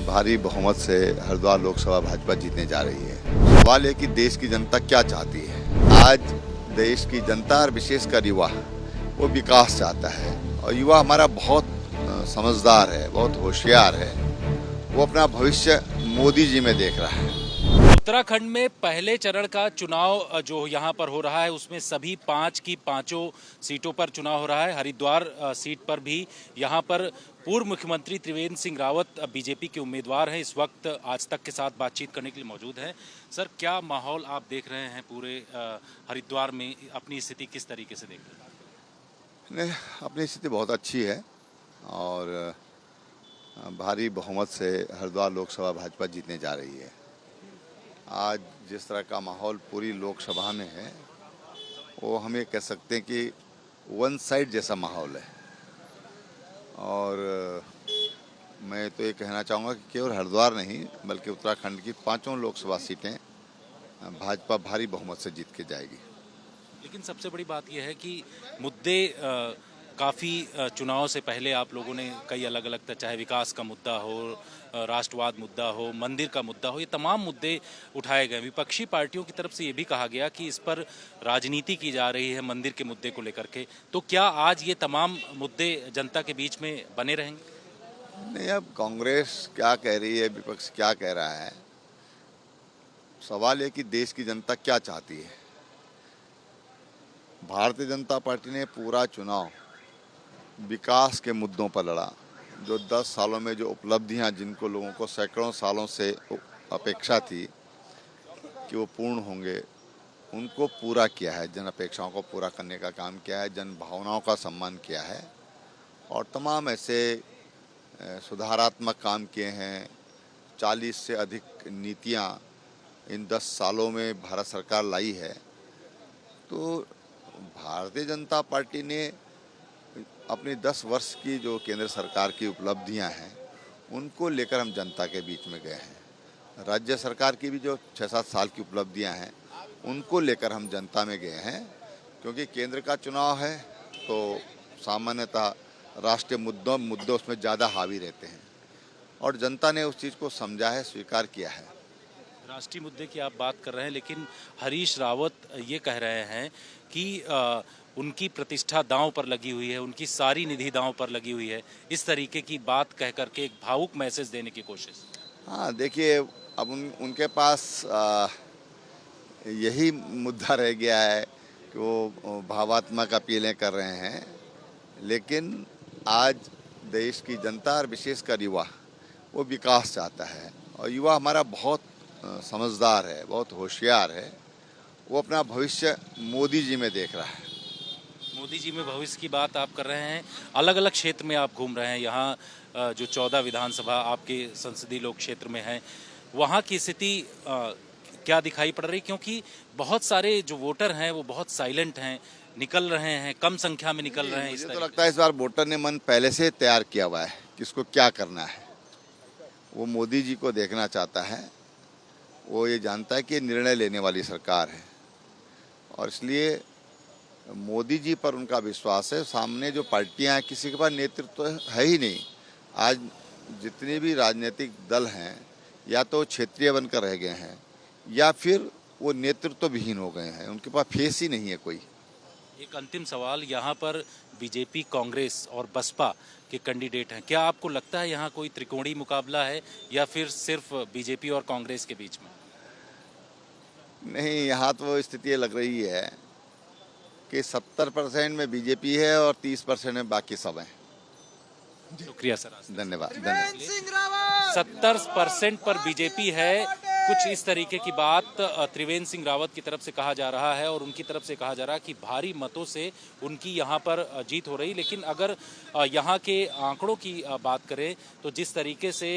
भारी बहुमत से हरिद्वार लोकसभा भाजपा जीतने जा रही है। सवाल है कि देश की जनता क्या चाहती है। आज देश की जनता और विशेषकर युवा वो विकास चाहता है और युवा हमारा बहुत समझदार है, बहुत होशियार है। वो अपना भविष्य मोदी जी में देख रहा है। उत्तराखंड में पहले चरण का चुनाव जो यहाँ पर हो रहा है उसमें सभी 5 की 5 सीटों पर चुनाव हो रहा है। हरिद्वार सीट पर भी यहाँ पर पूर्व मुख्यमंत्री त्रिवेंद्र सिंह रावत बीजेपी के उम्मीदवार हैं। इस वक्त आज तक के साथ बातचीत करने के लिए मौजूद हैं। सर, क्या माहौल आप देख रहे हैं पूरे हरिद्वार में? अपनी स्थिति किस तरीके से देख रहे हैं? नहीं, अपनी स्थिति बहुत अच्छी है और भारी बहुमत से हरिद्वार लोकसभा भाजपा जीतने जा रही है। आज जिस तरह का माहौल पूरी लोकसभा में है वो हम ये कह सकते हैं कि वन साइड जैसा माहौल है। और मैं तो ये कहना चाहूँगा कि केवल हरिद्वार नहीं बल्कि उत्तराखंड की 5 लोकसभा सीटें भाजपा भारी बहुमत से जीत के जाएगी। लेकिन सबसे बड़ी बात यह है कि मुद्दे काफ़ी चुनाव से पहले आप लोगों ने कई अलग अलग, चाहे विकास का मुद्दा हो, राष्ट्रवाद मुद्दा हो, मंदिर का मुद्दा हो, ये तमाम मुद्दे उठाए गए। विपक्षी पार्टियों की तरफ से ये भी कहा गया कि इस पर राजनीति की जा रही है मंदिर के मुद्दे को लेकर के। तो क्या आज ये तमाम मुद्दे जनता के बीच में बने रहेंगे? नहीं, अब कांग्रेस क्या कह रही है, विपक्ष क्या कह रहा है, सवाल है कि देश की जनता क्या चाहती है। भारतीय जनता पार्टी ने पूरा चुनाव विकास के मुद्दों पर लड़ा। जो 10 सालों में जो उपलब्धियां जिनको लोगों को सैकड़ों सालों से अपेक्षा थी कि वो पूर्ण होंगे, उनको पूरा किया है। जन अपेक्षाओं को पूरा करने का काम किया है, जन भावनाओं का सम्मान किया है और तमाम ऐसे सुधारात्मक काम किए हैं। 40 से अधिक नीतियां इन 10 सालों में भारत सरकार लाई है। तो भारतीय जनता पार्टी ने अपनी 10 वर्ष की जो केंद्र सरकार की उपलब्धियां हैं उनको लेकर हम जनता के बीच में गए हैं। राज्य सरकार की भी जो 6-7 साल की उपलब्धियां हैं उनको लेकर हम जनता में गए हैं, क्योंकि केंद्र का चुनाव है तो सामान्यतः राष्ट्रीय मुद्दों उसमें ज़्यादा हावी रहते हैं और जनता ने उस चीज़ को समझा है, स्वीकार किया है। राष्ट्रीय मुद्दे की आप बात कर रहे हैं, लेकिन हरीश रावत ये कह रहे हैं कि उनकी प्रतिष्ठा दांव पर लगी हुई है, उनकी सारी निधि दांव पर लगी हुई है। इस तरीके की बात कह करके एक भावुक मैसेज देने की कोशिश। हाँ, देखिए, अब उनके पास यही मुद्दा रह गया है कि वो भावात्मक अपीलें कर रहे हैं। लेकिन आज देश की जनता और विशेषकर युवा वो विकास चाहता है और युवा हमारा बहुत समझदार है, बहुत होशियार है। वो अपना भविष्य मोदी जी में देख रहा है। मोदी जी में भविष्य की बात आप कर रहे हैं। अलग अलग क्षेत्र में आप घूम रहे हैं। यहाँ जो 14 विधानसभा आपके संसदीय लोक क्षेत्र में है, वहाँ की स्थिति क्या दिखाई पड़ रही? क्योंकि बहुत सारे जो वोटर हैं वो बहुत साइलेंट हैं, निकल रहे हैं, कम संख्या में निकल रहे हैं। मुझे तो लगता है इस बार वोटर ने मन पहले से तैयार किया हुआ है कि इसको क्या करना है। वो मोदी जी को देखना चाहता है। वो ये जानता है कि निर्णय लेने वाली सरकार है और इसलिए मोदी जी पर उनका विश्वास है। सामने जो पार्टियां हैं, किसी के पास नेतृत्व है ही नहीं। आज जितने भी राजनीतिक दल हैं या तो क्षेत्रीय बनकर रह गए हैं या फिर वो नेतृत्व विहीन हो गए हैं। उनके पास फेस ही नहीं है कोई। एक अंतिम सवाल, यहाँ पर बीजेपी, कांग्रेस और बसपा के कैंडिडेट हैं। क्या आपको लगता है यहाँ कोई त्रिकोणीय मुकाबला है या फिर सिर्फ बीजेपी और कांग्रेस के बीच में? नहीं, यहाँ तो स्थिति लग रही है कि 70% में बीजेपी है और 30% में बाकी सब हैं। शुक्रिया सर। धन्यवाद। 70% पर बीजेपी है, कुछ इस तरीके की बात त्रिवेंद्र सिंह रावत की तरफ से कहा जा रहा है और उनकी तरफ से कहा जा रहा है कि भारी मतों से उनकी यहाँ पर जीत हो रही। लेकिन अगर यहाँ के आंकड़ों की बात करें तो जिस तरीके से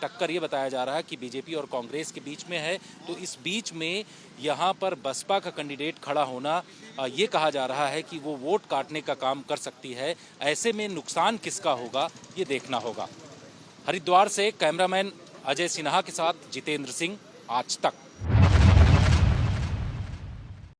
टक्कर ये बताया जा रहा है कि बीजेपी और कांग्रेस के बीच में है, तो इस बीच में यहाँ पर बसपा का कैंडिडेट खड़ा होना, ये कहा जा रहा है कि वो वोट काटने का काम कर सकती है। ऐसे में नुकसान किसका होगा ये देखना होगा। हरिद्वार से कैमरामैन अजय सिन्हा के साथ जितेंद्र सिंह, आज तक।